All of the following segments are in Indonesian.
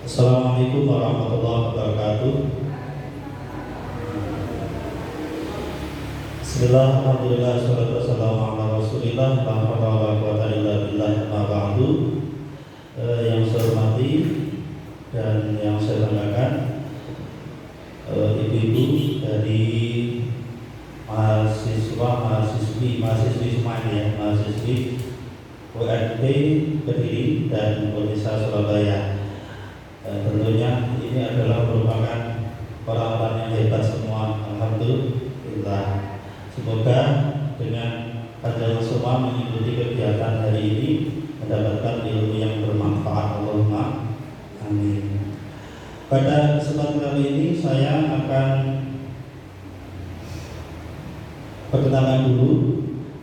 Assalamualaikum warahmatullahi wabarakatuh. Bismillah, alhamdulillah, salatu wassalamu ala rasulillah, la haula wala quwwata illa billah, amma ba'du. Yang saya hormati dan yang saya banggakan, ibu-ibu dari mahasiswi semuanya ya, mahasiswi UNP Kediri dan Universitas Surabaya. Tentunya ini adalah merupakan orang-orang yang hebat semua, alhamdulillah. Semoga dengan kalian semua mengikuti kegiatan hari ini mendapatkan ilmu yang bermanfaat, Allahumma amin. Pada kesempatan kali ini saya akan perkenalan dulu.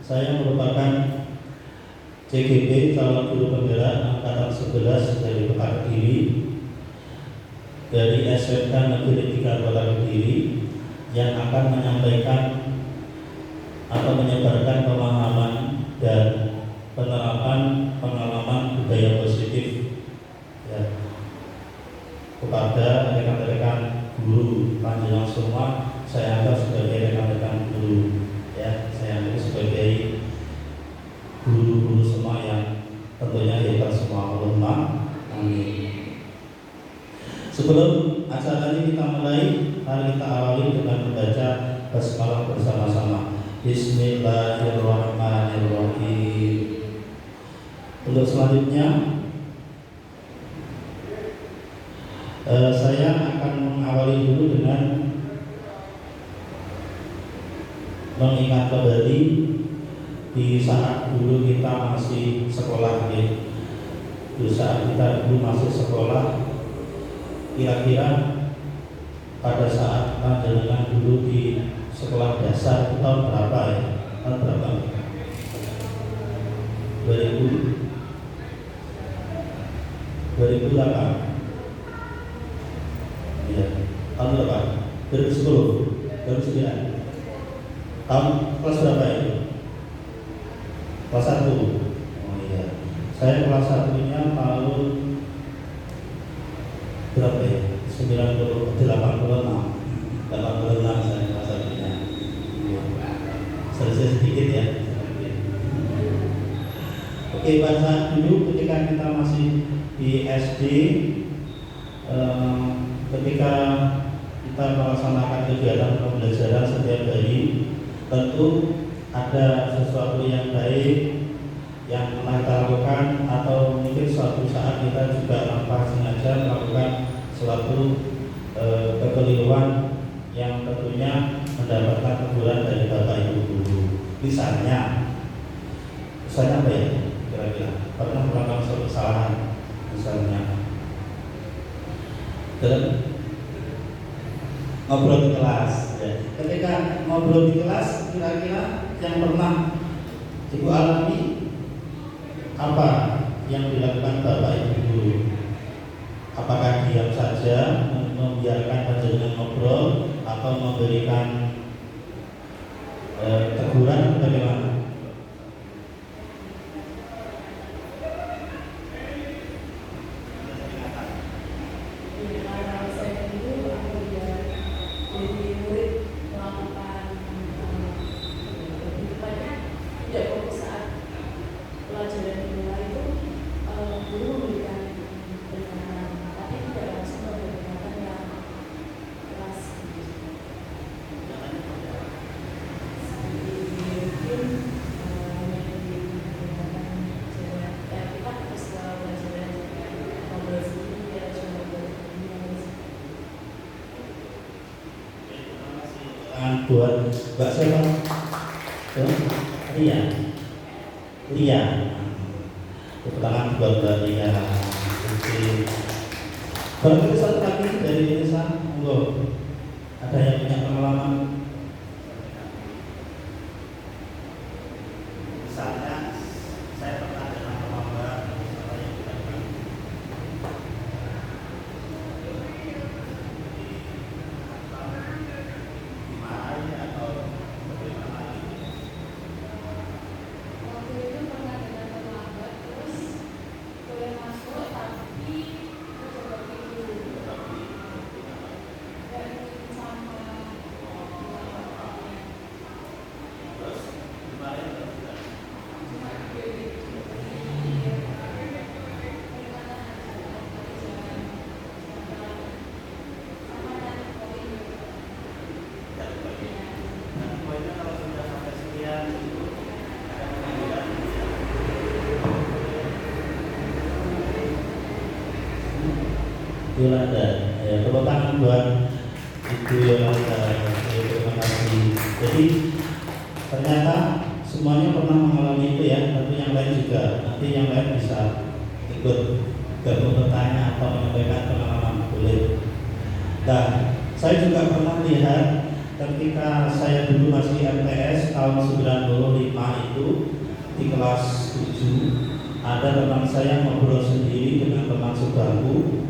Saya merupakan CGP, calon guru penggerak angkatan 11 dari Kota Kediri, dari SMK Negeri 3 Kota Kediri, yang akan menyampaikan atau menyebarkan pemahaman dan penerapan pengalaman budaya positif ya, kepada rekan-rekan guru panjenengan semua. Saya anggap sebagai rekan-rekan guru ya, saya anggap sebagai guru-guru semua yang tentunya hebat semua, Allahumma amin. Sebelum acara ini kita mulai, mari kita awali dengan membaca basmalah bersama-sama. Bismillahirrahmanirrahim. Untuk selanjutnya, saya akan mengawali dulu dengan mengingat kembali di saat dulu kita masih sekolah ya. Di saat kita dulu masih sekolah, kira-kira pada saat panjenengan dulu di sekolah dasar itu tahun berapa ya? Tahun berapa? 2008 ya, tahun berapa? 2010, 2009. Tahun kelas berapa itu? Kelas 1. Oh iya. Saya kelas 1-nya tahun berapa ya? 86 saya kelas 1-nya. Selesai sedikit ya. Oke, pada saat dulu ketika kita masih di SD, ketika kita melaksanakan kegiatan pembelajaran setiap hari, tentu ada sesuatu yang baik yang pernah kita lakukan, atau mungkin suatu saat kita juga tanpa sengaja melakukan suatu kekeliruan yang tentunya mendapatkan teguran dari bapak ibu guru. Misalnya apa ya? Kira-kira pernah melakukan suatu kesalahan, misalnya dan ngobrol di kelas ya. Ketika ngobrol di kelas, kira-kira yang pernah ibu alami apa yang dilakukan bapak ibu guru? Apakah diam saja membiarkan panjenengan ngobrol, atau memberikan teguran, bagaimana? Buat Mbak siapa? Lia. Tepuk tangan buat Mbak Lia. Oke. Barangkali satu lagi dari Indonesia, monggo. Ada yang punya pengalaman? Misalnya, saya pernah dengan teman-teman yang kita Yolanda. Ya, tepuk tangan buat Ibu Yolanda. Ya, terima kasih. Jadi ternyata semuanya pernah mengalami itu ya, tapi yang lain juga. Nanti yang lain bisa ikut gabung bertanya atau menyampaikan pengalaman, boleh. Nah, saya juga pernah lihat ketika saya dulu masih MTS tahun 95 itu di kelas 7, ada teman saya ngobrol sendiri dengan teman sebangku.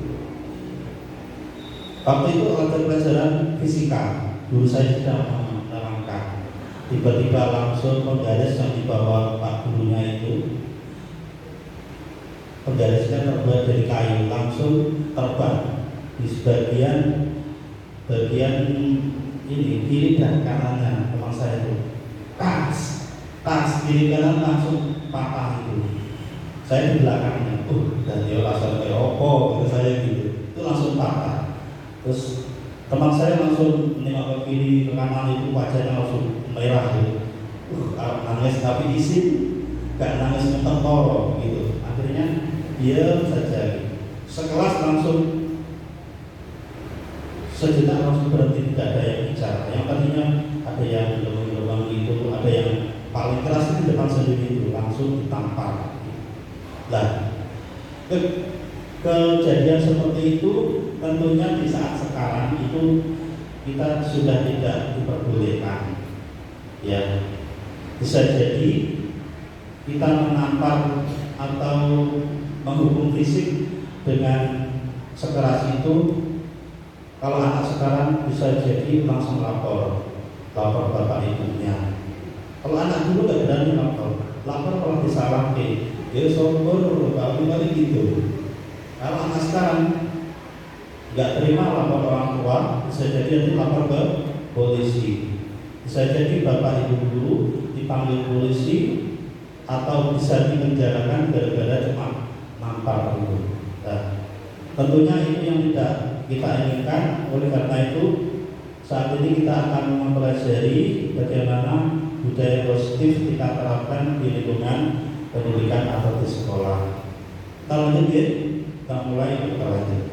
Waktu itu ada pelajaran fisika, guru saya sedang menerangkan. Tiba-tiba langsung penggaris yang dibawa Pak gurunya itu, penggarisnya terbuat dari kayu, langsung terbang di sebagian ini kiri dan kanannya teman saya itu tas kiri kanan langsung patah itu. Saya di belakangnya, dan dia langsung kayak opo, gitu saya gitu, itu langsung patah. Terus teman saya langsung menengok ke kiri ke kanan, itu wajahnya langsung merah gitu, nangis tapi isin, gak nangis mentoro gitu. Akhirnya diam saja. Sekelas langsung sejenak langsung berhenti, tidak ada yang bicara. Yang tadinya ada yang gelombang itu, ada yang paling keras di depan sendiri itu langsung ditampar. Nah, kejadian seperti itu tentunya di saat sekarang itu kita sudah tidak diperbolehkan. Ya, bisa jadi kita menampar atau menghukum fisik dengan sekeras itu. Kalau anak sekarang bisa jadi langsung lapor bapak ibunya. Kalau anak dulu nggak berani lapor kalau disalahin, dia sombong kalau kali gitu. Kalau anak sekarang nggak terima lapor orang tua, bisa jadi nanti lapor ke polisi. Bisa jadi bapak ibu dulu dipanggil polisi atau bisa dipenjarakan gara-gara cuma nampar itu. Nah, tentunya ini yang tidak kita inginkan. Oleh karena itu saat ini kita akan mempelajari bagaimana budaya positif kita terapkan di lingkungan pendidikan atau di sekolah. Kita lanjut ya, kita mulai kita lanjut.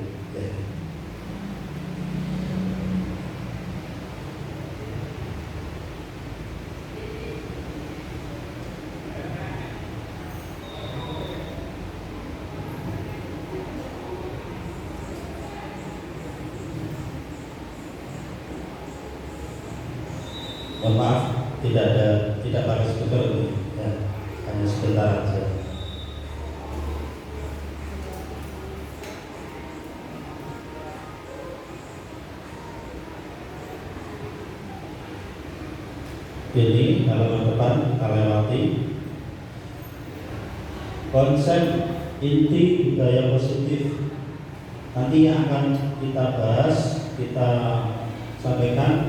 Maaf, tidak pakai speaker ini, ya, hanya sebentar saja. Ini halaman depan kita lewati. Konsep inti budaya positif nanti yang akan kita bahas,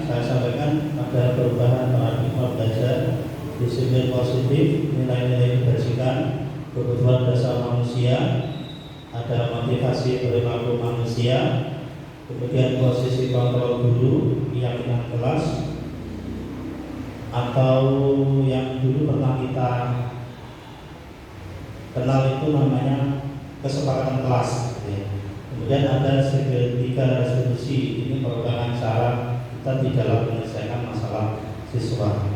saya sampaikan ada perubahan paradigma belajar, disiplin positif, nilai-nilai kebajikan, kebutuhan dasar manusia, ada motivasi perilaku manusia, kemudian posisi kontrol guru, keyakinan kelas, atau yang dulu pernah kita kenal itu namanya kesepakatan kelas. Kemudian ada segitiga resolusi, ini merupakan cara kita di dalam menyelesaikan masalah siswa.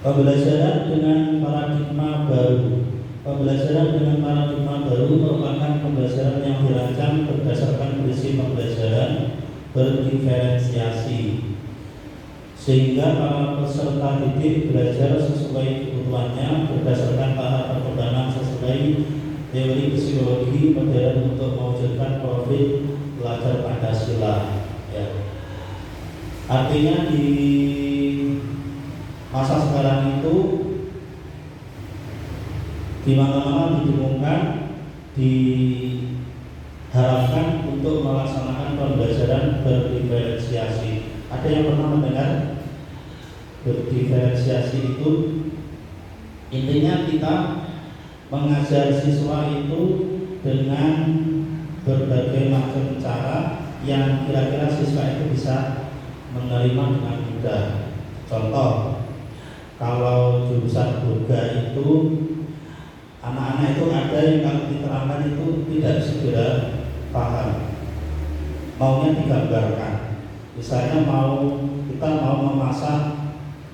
Pembelajaran dengan paradigma baru. Pembelajaran dengan paradigma baru merupakan pembelajaran yang dirancang berdasarkan prinsip pembelajaran berdiferensiasi, sehingga para peserta didik belajar sesuai kebutuhannya berdasarkan tahap perkembangan sesuai teori psikologi modern untuk mewujudkan profil belajar Pancasila. Ya. Artinya di masa sekarang itu di mana-mana didengungkan, diharapkan untuk melaksanakan pembelajaran berdiferensiasi. Ada yang pernah mendengar berdiferensiasi itu? Intinya kita mengajar siswa itu dengan berbagai macam cara yang kira-kira siswa itu bisa menerima dengan mudah. Contoh, kalau jurusan yoga itu Anak-anak itu ada yang kalau diterangkan itu tidak segera paham, maunya digambarkan. Misalnya kita mau memasak,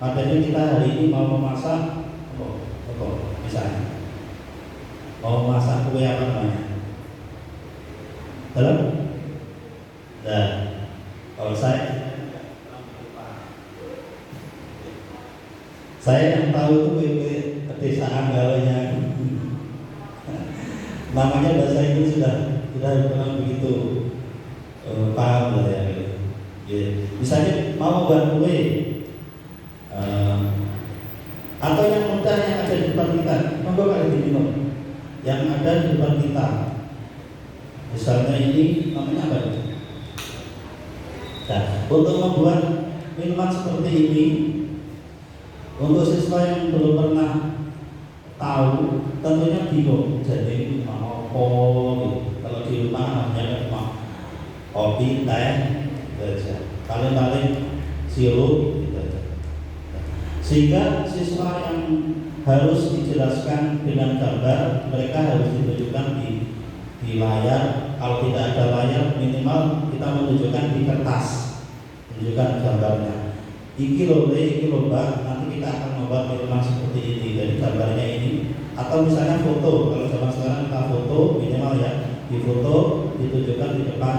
makanya kita hari ini mau memasak misalnya mau masak kue apa namanya? Halo? Nah, kalau saya yang tahu itu kue pedesaan galanya, namanya bahasa Inggris sudah kurang begitu paham lah ya. Misalnya mau buat kue, atau yang mudah yang ada di depan kita, monggo kali diminum. Yang ada di depan kita, misalnya ini namanya apa? Nah, untuk membuat minuman seperti ini, untuk siswa yang belum pernah tahu, tentunya bingung. Jadi ini mau apa? Gitu. Kalau di rumah namanya cuma kopi, teh, saja. Paling sirup, gitu aja. Sehingga siswa yang harus dijelaskan dengan gambar, mereka harus ditunjukkan di layar. Kalau tidak ada layar, minimal kita menunjukkan di kertas, menunjukkan gambarnya. Iki lomba, nanti kita akan membuat minuman seperti ini. Jadi gambarnya ini, atau misalnya foto. Kalau zaman sekarang kita foto, minimal ya, di foto ditunjukkan di depan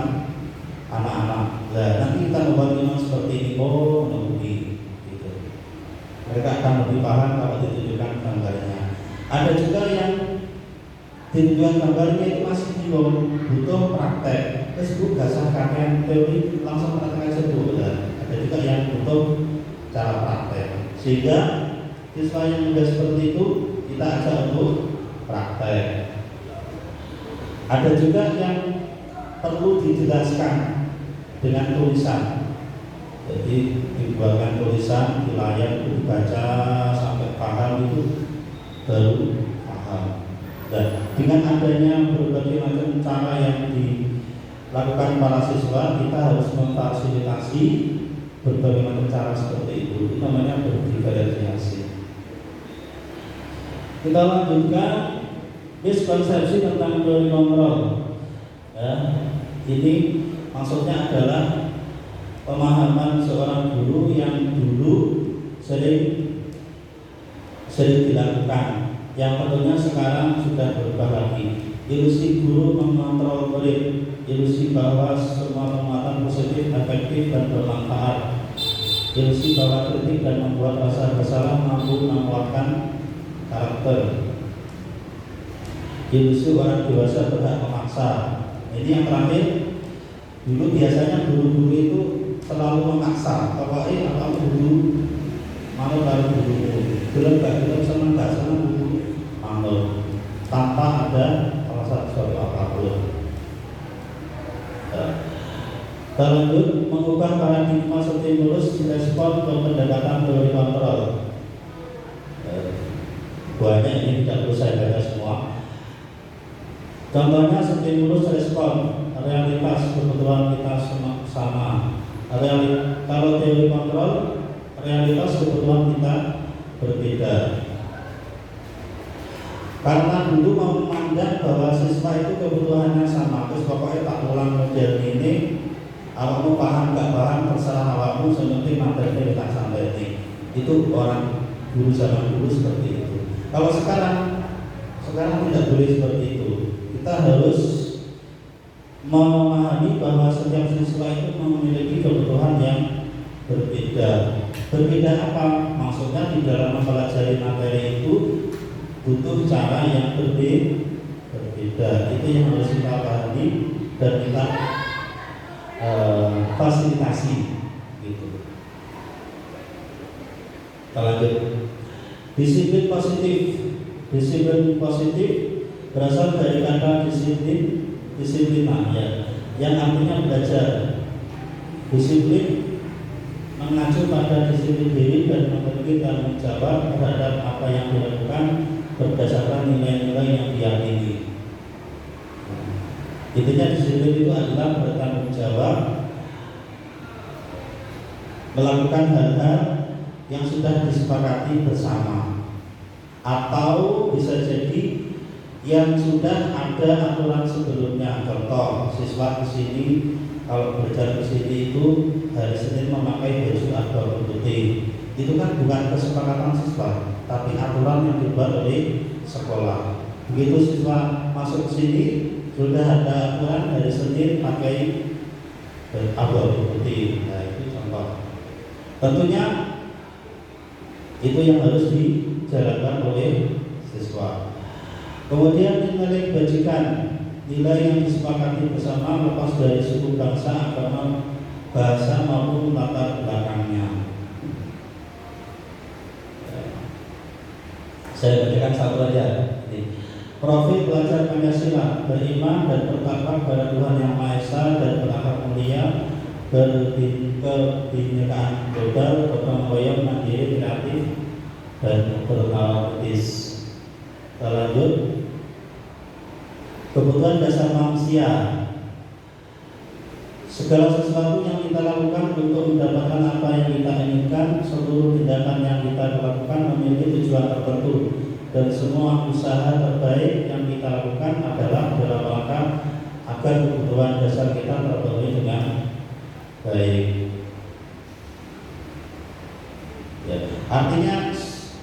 anak-anak. Nah, nanti kita membuat minuman seperti ini. Oh, mengerti. Gitu. Mereka akan lebih paham kalau ditunjukkan gambarnya. Ada juga yang ditunjukkan gambarnya itu masih bingung, butuh praktek. Terus bu, gak usah kakek teori, langsung praktek aja bu. Ada juga yang butuh cara praktek. Sehingga siswa yang muda seperti itu kita ajak untuk praktek. Ada juga yang perlu dijelaskan dengan tulisan. Jadi dibuatkan tulisan di layar itu dibaca sampai paham itu baru paham. Dan dengan adanya berbagai macam cara yang dilakukan para siswa, kita harus memfasilitasi berbagai macam cara seperti itu. Itu namanya berdiferensiasi. Kita lanjutkan miskonsepsi tentang teori kontrol. Ya, ini maksudnya adalah pemahaman seorang guru yang dulu sering dilakukan, yang tentunya sekarang sudah berubah lagi. Ilusi guru mengontrol murid, ilusi bahwa semua penguatan positif, efektif dan bermanfaat, ilusi bahwa kritik dan membuat rasa bersalah mampu menguatkan karakter, ilusi orang dewasa berhak memaksa. Ini yang terakhir. Dulu biasanya guru-guru itu selalu memaksa, pokoknya apa guru mau baru guru, belum senang guru manut, tanpa ada alasan suatu apapun. Kita lanjut, mengubah paradigma stimulus respon ke pendekatan teori kontrol. Banyak ini tidak perlu saya baca semua. Contohnya stimulus respon, realitas kebetulan kita sama. Kalau teori kontrol, realitas kebetulan kita berbeda. Karena dulu memandang bahwa siswa itu kebutuhannya sama, terus pokoknya tak ulang model ini, awakmu paham gak paham terserah awakmu, sementing materinya tak sampai ini. Itu orang guru zaman dulu seperti itu. Kalau sekarang tidak boleh seperti itu. Kita harus memahami bahwa setiap siswa itu memiliki kebutuhan yang berbeda. Berbeda apa? Maksudnya di dalam mempelajari materi itu butuh cara yang berbeda. Itu yang harus kita pahami dan kita fasilitasi. Gitu. Kita lanjut. Disiplin positif berasal dari kata disiplina ya, yang artinya belajar. Disiplin mengacu pada disiplin diri dan memiliki tanggung jawab terhadap apa yang dilakukan berdasarkan nilai-nilai yang diyakini. Intinya disiplin itu adalah bertanggung jawab melakukan hal-hal yang sudah disepakati bersama, atau bisa jadi yang sudah ada aturan sebelumnya. Contoh, siswa ke sini kalau belajar ke sini itu hari Senin memakai baju abu putih. Itu kan bukan kesepakatan siswa, tapi aturan yang dibuat oleh sekolah. Begitu siswa masuk ke sini sudah ada aturan hari Senin pakai abu putih. Nah, itu contoh. Tentunya itu yang harus dijalankan oleh siswa. Kemudian nilai kebajikan, nilai yang disepakati bersama lepas dari suku, bangsa, agama, bahasa maupun latar belakangnya. Saya bacakan satu aja. Profil belajar Pancasila: beriman dan bertakwa kepada Tuhan Yang Maha Esa dan berakhlak mulia, kebinekaan global, gotong royong, mandiri, kreatif, dan berkawal etis. Kita lanjut. Kebutuhan dasar manusia: segala sesuatu yang kita lakukan untuk mendapatkan apa yang kita inginkan. Seluruh tindakan yang kita lakukan memiliki tujuan tertentu, dan semua usaha terbaik yang kita lakukan adalah dalam rangka agar kebutuhan dasar kita terpenuhi dengan baik. Ya, artinya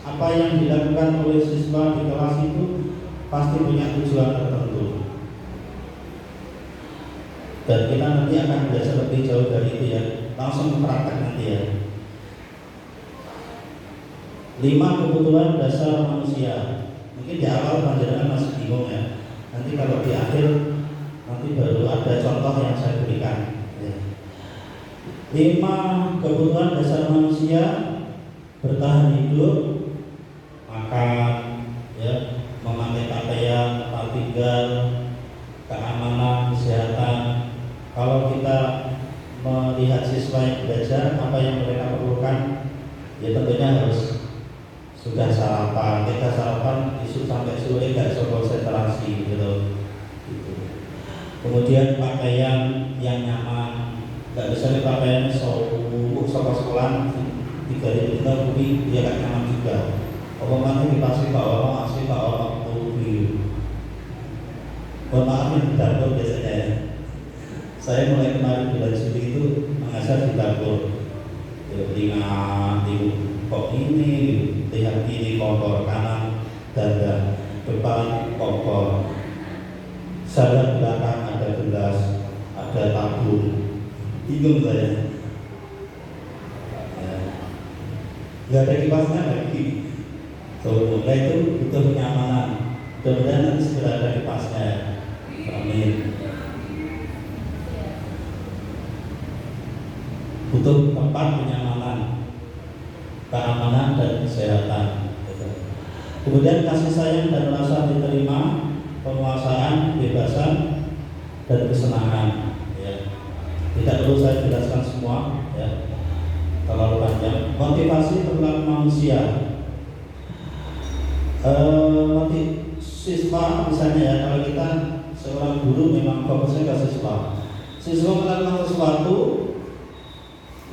apa yang dilakukan oleh siswa di kelas itu pasti punya tujuan tertentu. Dan kita nanti akan belajar lebih jauh dari itu ya. Langsung praktek nanti ya. 5 kebutuhan dasar manusia. Mungkin di awal pelajaran masih bingung ya. Nanti kalau di akhir nanti baru ada contoh yang saya berikan ya. 5 kebutuhan dasar manusia: bertahan hidup, makan, ya, memakai pakaian, tempat tinggal, keamanan, kesehatan. Kalau kita melihat siswa yang belajar, apa yang mereka perlukan? Ya tentunya harus sudah sarapan. Kita sarapan isu sampai sore nggak bisa konsentrasi gitu. Kemudian pakaian yang nyaman, nggak bisa pakaian sekolah 3.000 tapi dia nggak nyaman juga. Omongannya dipasih Pak orang asli Pak orang tuh. Maaf yang di dapur biasanya. Saya mulai kemarin bulan Juli itu mengajar di dapur. Lihat kok ini, lihat kiri kompor, kanan dada, depan kompor, saya belakang ada gelas, ada tabung. Bingung saya. Nggak ada kipasnya lagi. Mulai itu butuh kenyamanan. Mudah-mudahan nanti segera ada kipasnya. Amin. Butuh tempat kenyamanan, keamanan dan kesehatan. Kemudian kasih sayang dan rasa diterima, penguasaan, kebebasan dan kesenangan. Ya. Tidak perlu saya jelaskan semua, ya. Terlalu panjang. Motivasi perilaku manusia. Siswa misalnya ya, kalau kita seorang guru memang fokusnya ke siswa. Siswa melakukan sesuatu,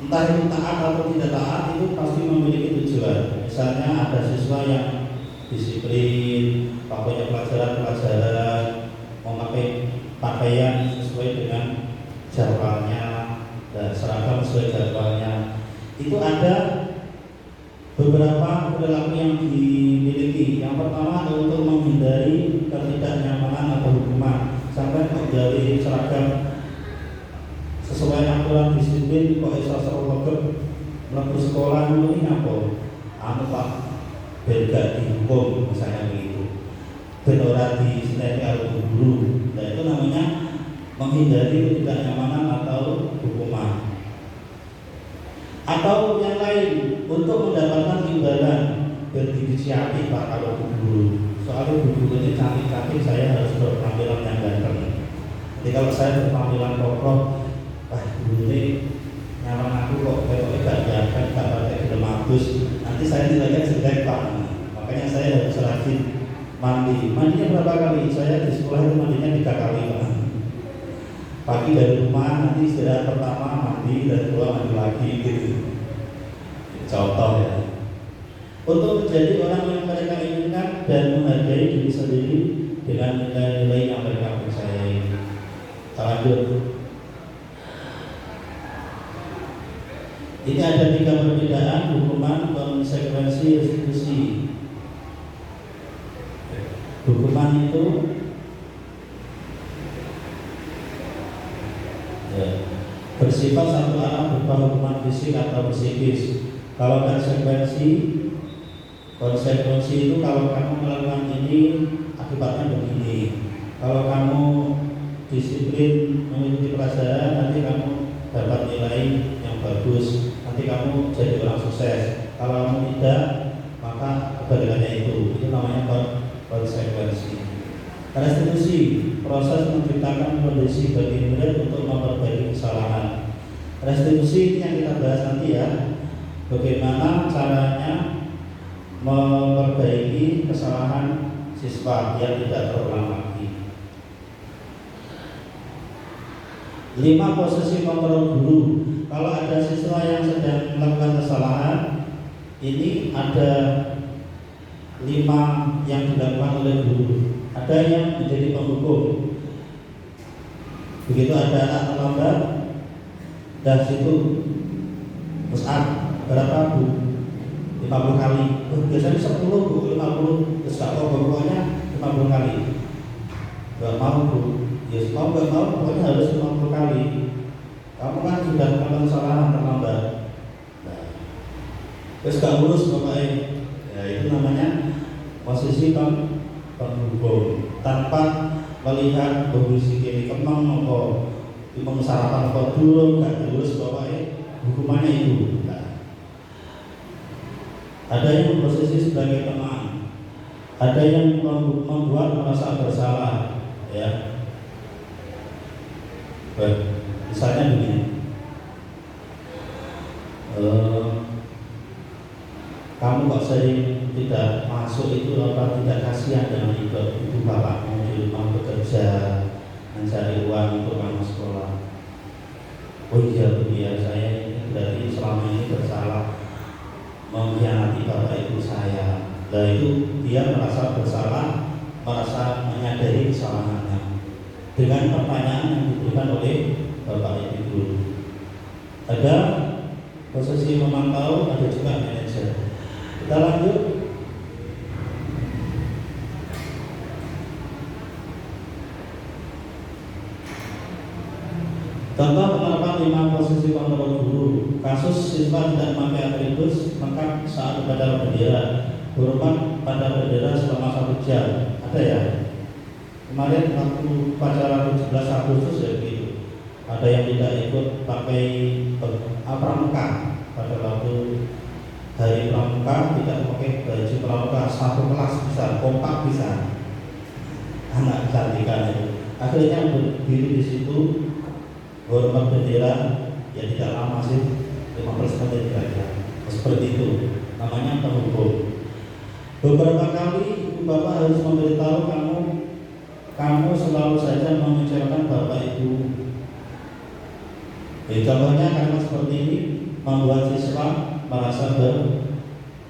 entah itu taat atau tidak taat, itu pasti memiliki tujuan. Misalnya ada siswa yang disiplin, pakai pelajaran-pelajaran, memakai pakaian sesuai dengan jadwalnya dan seragam sesuai jadwalnya. Itu ada beberapa perilaku yang dimiliki. Yang pertama adalah untuk menghindari ketidaknyamanan atau hukuman. Sampai menjadi seragam sesuai aturan disiplin, kok iso mlebu sekolah ini apa? Anu Pak, ben gak dihukum misalnya begitu. Ben ora diseneni karo guru. Nah, itu namanya menghindari ketidaknyamanan atau hukuman. Atau yang lain, untuk mendapatkan imbalan berinisiatif Pak kalau guru. Soalnya guru ini cantik-cantik, saya harus berpenampilan yang ganteng. Jadi kalau saya berpenampilan kokoh, wah guru ini nyaman aku kok kayak gak jahat, gak pakai gelemagus. Nanti saya nilainya jelek Pak. Makanya saya harus rajin mandi. Mandinya berapa kali? Saya di sekolah itu mandinya 3 kali Pak. Pagi dari rumah, nanti istirahat pertama mandi, dan kedua mandi lagi gitu. Contoh ya. Untuk menjadi orang yang mereka inginkan dan menghargai diri sendiri, dengan nilai-nilai yang mereka percayai. Kita lanjut. Ini ada 3 perbedaan hukuman, konsekuensi, restitusi. Hukuman itu bersifat satu arah berupa hukuman fisik atau psikis. Kalau konsekuensi itu kalau kamu melakukan ini akibatnya begini. Kalau kamu disiplin mengikuti pelajaran, nanti kamu dapat nilai yang bagus, nanti kamu jadi orang sukses. Kalau kamu tidak, maka kebalikannya itu namanya konsekuensi. Restitusi, proses menciptakan kondisi bagi murid untuk memperbaiki kesalahan. Restitusi yang kita bahas nanti ya, bagaimana caranya memperbaiki kesalahan siswa yang tidak terulang lagi. 5 posisi kontrol guru. Kalau ada siswa yang sedang melakukan kesalahan, ini ada 5 yang dilakukan oleh guru. Ada yang menjadi penghukum. Begitu ada anak terlambat, dan situ berapa bu? 50 kali. Biasanya 10 bu, 50. Terus gak mau pokoknya 50 kali. Gak mau bu. Ya mau gak mau pokoknya harus 50 kali. Kamu kan sudah melakukan kesalahan terlambat. Terus gak lurus pokoknya. Ya itu namanya posisi penghukum. Tanpa melihat posisi kiri kemang apa sarapan apa dulu gak lurus pokoknya hukumannya itu. Ada yang posisi sebagai teman, ada yang membuat merasa bersalah, ya. Misalnya begini, kamu kok sering tidak masuk itu apa tidak kasihan dengan ibu bapakmu di rumah bekerja mencari uang untuk kamu sekolah. Oh iya saya ini berarti selama ini bersalah mengkhianati bapak ibu saya. Nah itu dia merasa bersalah, merasa menyadari kesalahannya dengan pertanyaan yang diberikan oleh bapak ibu. Ada posisi memantau, ada juga manajer. Kita lanjut. Contoh penerapan 5 posisi kontrol guru. Kasus siswa tidak memakai atribut lengkap saat upacara bendera, hormat pada bendera selama 1 jam. Ada ya? Kemarin waktu upacara 17 Agustus ya begitu. Ada yang tidak ikut pakai pramuka pada waktu hari pramuka, tidak pakai baju pramuka, 1 kelas bisa, kompak bisa. Anak kecantikan itu. Akhirnya berdiri di situ. Hormat bendera ya tidak lama sih 15 menit kira-kira. Seperti itu namanya penghukum. Beberapa kali ibu bapak harus memberitahu kamu selalu saja mengecewakan bapak ibu. Contohnya karena seperti ini membuat siswa merasa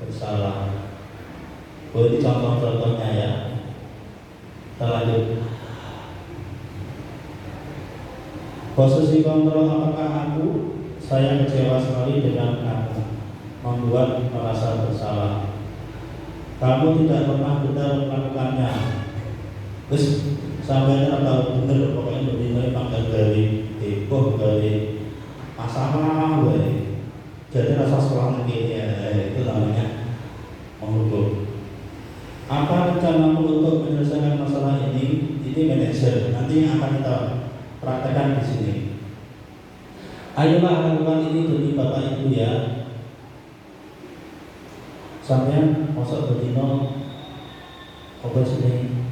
bersalah. Ini contoh-contohnya ya. Kita lanjut. Posisi kontrol, apakah saya kecewa sekali dengan kamu, membuat merasa bersalah. Kamu tidak pernah benar melakukannya. Terus sampai atau benar pokoknya berdiri panggil dari dari masalah, jadi rasa sekolah mungkin ya, itu namanya menghukum. Apa rencanamu untuk menyelesaikan masalah ini? Ini manajer. Nanti yang akan kita praktekkan di sini. Ayolah lakukan ini demi bapak ibu ya. Sampai masuk berdino apa sini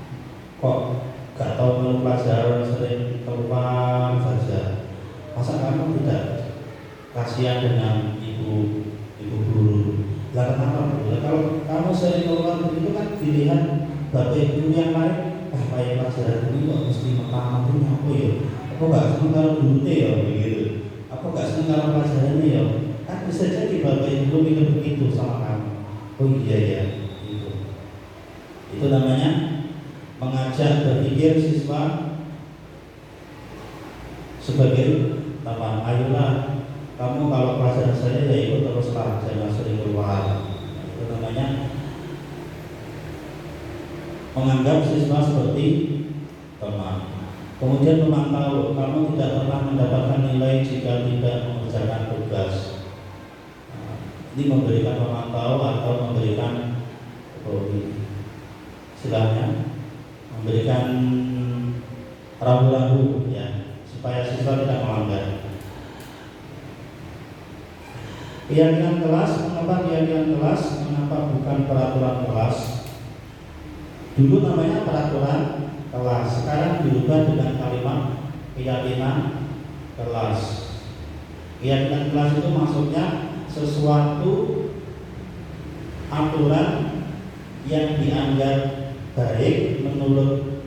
kok gak tahu melu pelajaran, sering keluar saja. Masa kamu tidak kasihan dengan ibu guru? Lah kenapa bu? Kalau kamu sering keluar begitu kan dilihat bapak ibu yang lain, kayak pelajaran ini kok mesti mati apa ya? Aku gak seneng kalau dute ya begitu. Aku gak seneng kalau pelajarannya ya. Kan bisa jadi bapak ibu mikir begitu sama kamu. Oh iya ya, itu namanya mengajak berpikir siswa sebagai apa? Ayolah kamu kalau pelajaran saya ya ikut teruslah, jangan sering keluar. Itu namanya menganggap siswa seperti teman. Kemudian memantau, kamu tidak pernah mendapatkan nilai jika tidak mengerjakan tugas. Ini memberikan memantau atau memberikan istilahnya memberikan ragu-ragu ya, supaya siswa tidak melanggar. Keyakinan kelas, mengapa keyakinan kelas? Mengapa bukan peraturan kelas? Dulu namanya peraturan kelas, sekarang dirubah dengan kalimat keyakinan kelas. Keyakinan kelas itu maksudnya sesuatu aturan yang dianggap baik menurut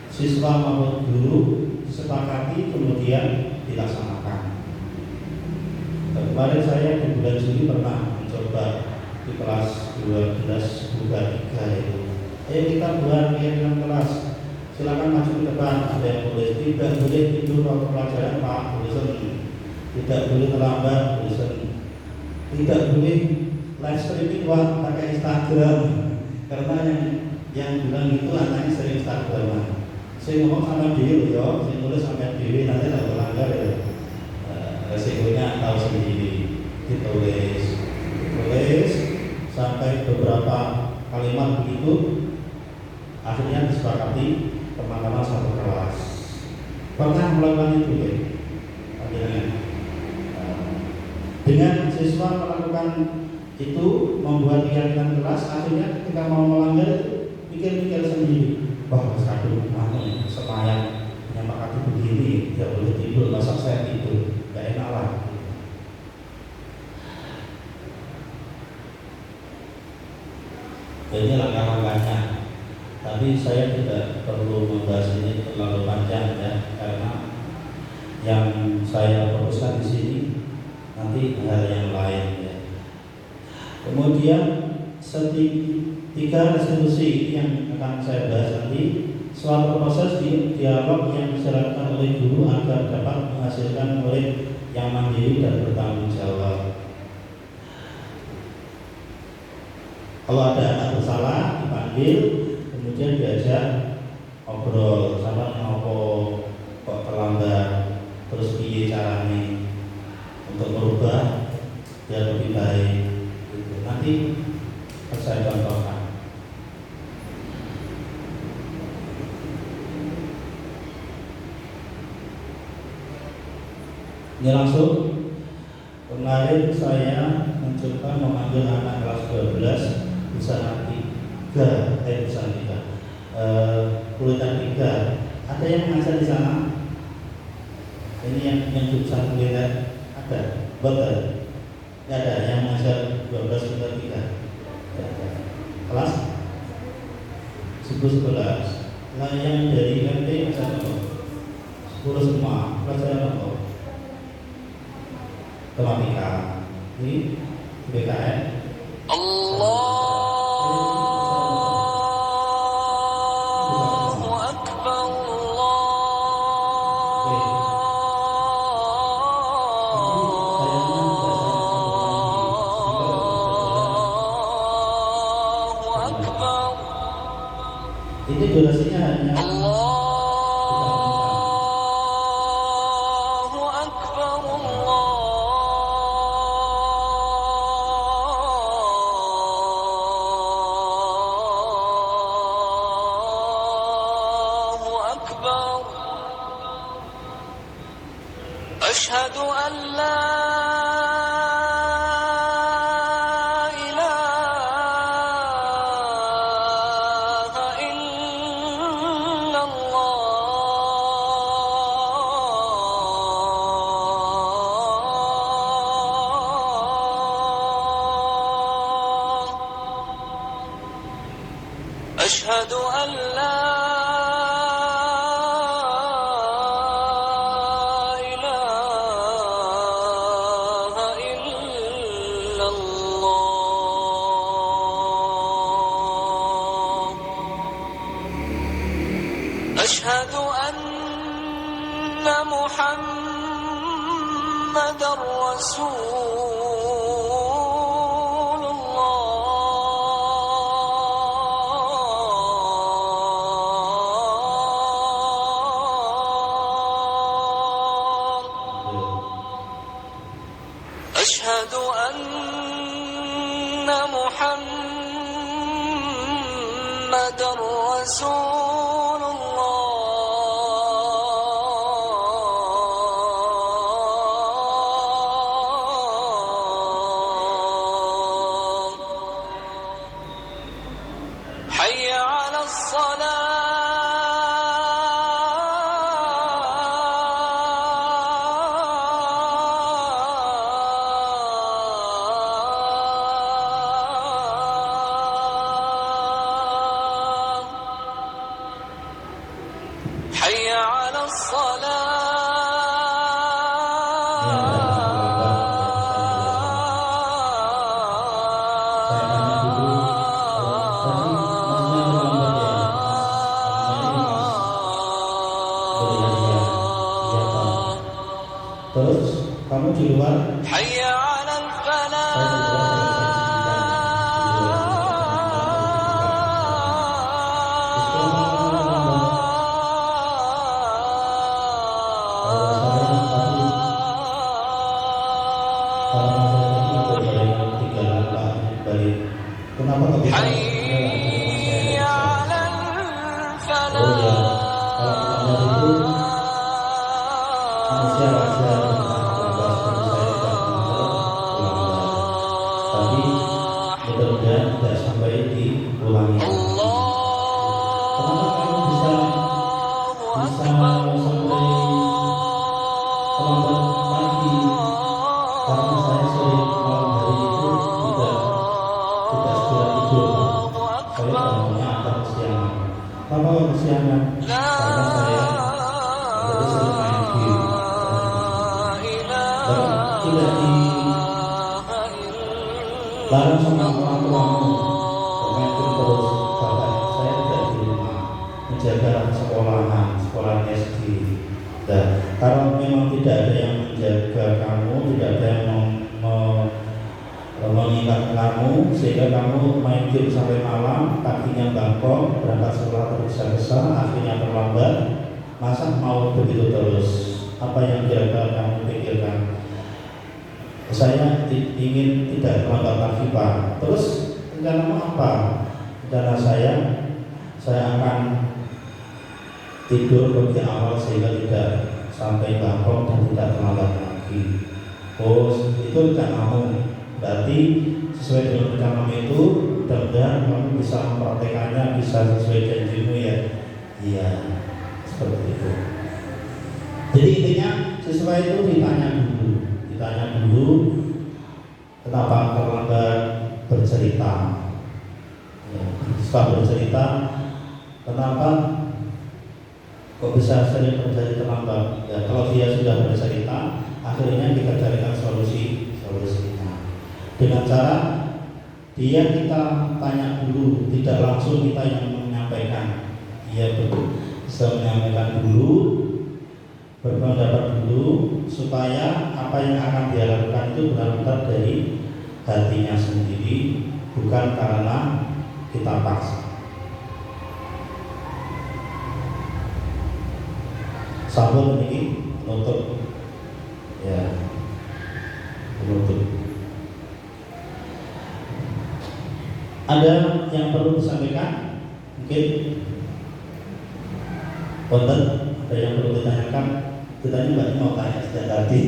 siswa maupun guru, disepakati kemudian dilaksanakan. Kemarin saya di bulan Juli pernah mencoba di kelas 12 buka 3 itu. Ayo kita buat keyakinan kelas. Silakan maju ke depan. Ada yang boleh, tidak boleh tidur waktu pelajaran Pak, bosan. Tidak boleh terlambat, bosan. Tidak boleh live streaming wah pakai Instagram. Karena yang bilang itu anaknya sering Instagraman. Saya ngomong sama diri loh, saya nulis sampai diri nanti tidak melanggar ya. Resikonya tahu sendiri. Ditulis sampai beberapa kalimat begitu, akhirnya disepakati teman-teman satu kelas. Pernah melakukan itu ya? Dengan siswa melakukan itu, membuat keyakinan kelas, akhirnya ketika mau melanggar pikir-pikir sendiri. Wah, aduh, semayang menyepakati begini, tidak boleh tidur, masa saya tidur, gak enak lah. Ini langkah-langkahnya. Tapi saya tidak perlu membahas ini terlalu panjang ya, karena yang saya fokuskan di sini nanti hal yang lain ya. Kemudian tiga resolusi yang akan saya bahas nanti. Suatu proses dialog yang dilakukan oleh guru agar dapat menghasilkan murid yang mandiri dan bertanggung jawab. Kalau ada anak bersalah dipanggil, kemudian diajak ngobrol, sama ngopo kok terlambat, terus piye caranya untuk merubah biar lebih baik. Nanti saya contohkan. Ini langsung. Kemarin saya mencoba memanggil anak kelas 12 usaha 3, kuliah 3. Ada yang mengajar di sana? Ini yang jurusan kuliah ada? Betul. Tidak ada yang mengajar 12 kuliah 3. Kelas 10-11. Nah yang dari MT mengajar apa? 10 semua. Pelajaran apa? Matematika. Ini BKN. Allahu Akbar, Allahu Akbar. Ini durasinya hanya Asyhadu an la ilaha illallah. Asyhadu an la أشهد أن محمدًا رسول الله أشهد أن محمدًا رسول الله حي على الصلاة حي على الصلاة Terus kamu di luar, حي على kenapa nggak bisa? حي على Oh ya, kalau Anda itu manusia wajar membebaskan saya dan melanggar, tapi mudah-mudahan tidak sampai diulangi. Kenapa kamu bisa sampai terlambat pagi? Karena saya sering malam hari itu tidak segera tidur, Pak. Saya bangunnya agak kesiangan. Kenapa kesiangan? Karena saya jadi sering main game dan tidak dilarang sama orang tuamu bermain game terus. Bapak saya tidak di rumah menjaga sekolah SD. Dan kalau memang tidak ada yang menjaga kamu, tidak ada yang mengingat kamu, sehingga kamu main game sampai malam, paginya bangkok, berangkat sekolah tergesa-gesa, akhirnya terlambat. Masa mau begitu terus? Apa yang kira-kira kamu pikirkan? Saya ingin tidak terlambat lagi, Pak. Terus rencanamu apa? Rencana saya akan tidur lebih awal sehingga tidak sampai bangkok dan tidak terlambat lagi. Oh, itu rencanamu. Berarti sesuai dengan rencanamu itu, mudah-mudahan kamu bisa mempraktekannya, bisa sesuai janjimu ya. Iya, seperti itu. Jadi intinya siswa itu ditanya dulu kenapa terlambat bercerita. Ya, setelah bercerita, kenapa kok bisa sering terjadi terlambat? Ya, kalau dia sudah bercerita, akhirnya kita carikan solusinya dengan cara kita tanya dulu, tidak langsung kita yang menyampaikan. Dia bisa menyampaikan dulu, berpendapat dulu, supaya apa yang akan dia lakukan itu benar-benar dari hatinya sendiri, bukan karena kita paksa. Sampun ini menutup, ya, menutup. Ada yang perlu disampaikan? Mungkin konten ada yang perlu ditanyakan. Kita ini mau tanya sejak tadi.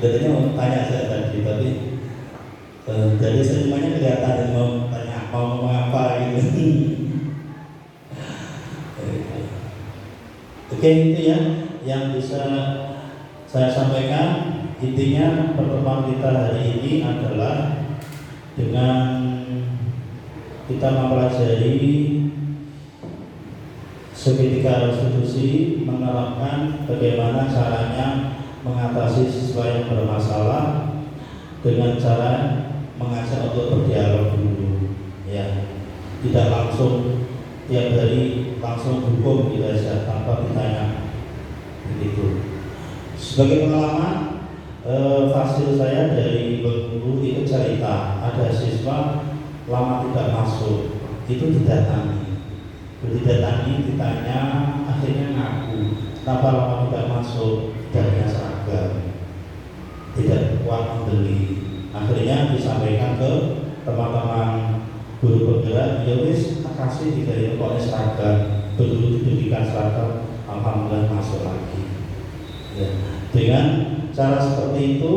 Kelihatannya mau tanya sejak tadi, tapi dari semuanya kelihatan mau tanya mau ngomong apa gitu. Oke, itu ya yang bisa saya sampaikan. Intinya pertemuan kita hari ini adalah dengan kita mempelajari segitiga restitusi, menerapkan bagaimana caranya mengatasi siswa yang bermasalah dengan cara mengajak untuk berdialog dulu, ya. tidak langsung tiap hari langsung hukum gitu saja tanpa ditanya begitu. Sebagai pengalaman, fasil saya dari guru itu cerita ada siswa lama tidak masuk, itu didatangi, ditanya, akhirnya ngaku kenapa lama tidak masuk, tidak seragam, tidak kuat membeli. Akhirnya disampaikan ke teman-teman guru bergerak, ya wis kasih dari pokoknya seragam, begitu diberikan seragam, alhamdulillah masuk lagi. Ya. Dengan cara seperti itu,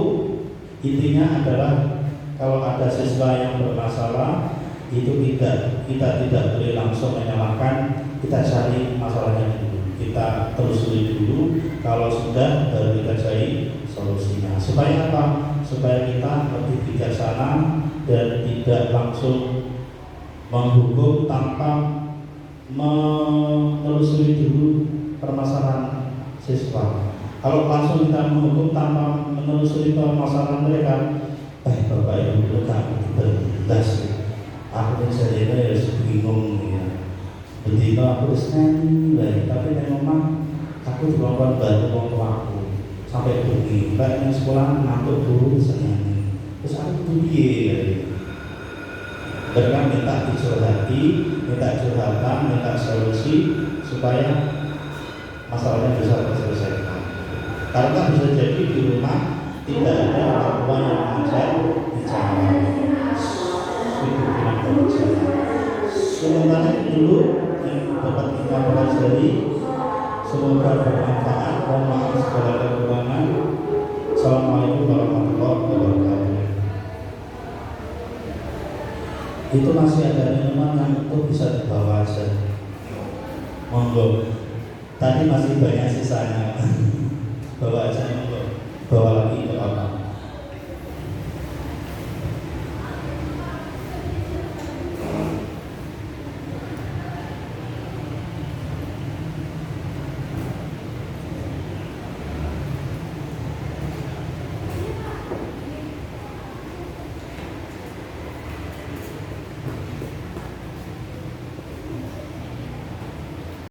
intinya adalah kalau ada siswa yang bermasalah, itu kita tidak boleh langsung menyalahkan, kita cari masalahnya dulu, kita telusuri dulu, kalau sudah baru kita cari solusinya. Supaya apa? Supaya kita lebih bijaksana dan tidak langsung menghukum tanpa menelusuri dulu permasalahan siswa. Kalau langsung kita menghukum tanpa menelusuri permasalahan mereka, bapak ibu dulu tak berdas. Aku jadi ya bingung ya. Begitu aku senang lah, tapi memang aku juga bantu orang tua aku sampai pergi. Baik yang sekolah ngantuk dulu senang. Terus aku pergi ya. Mereka minta dicurhati, minta curhatan, minta solusi supaya masalahnya bisa terselesaikan. Karena bisa jadi di rumah tidak ada orang tua yang mengajar bicara, hidup dengan berbicara. Sementara itu dulu yang dapat kita pelajari, semoga bermanfaat. Mohon maaf segala kekurangan. Assalamualaikum warahmatullahi wabarakatuh. Itu masih ada minuman yang itu bisa dibawa aja, monggo. Tadi masih banyak sisanya, bawa aja monggo, bawa lagi.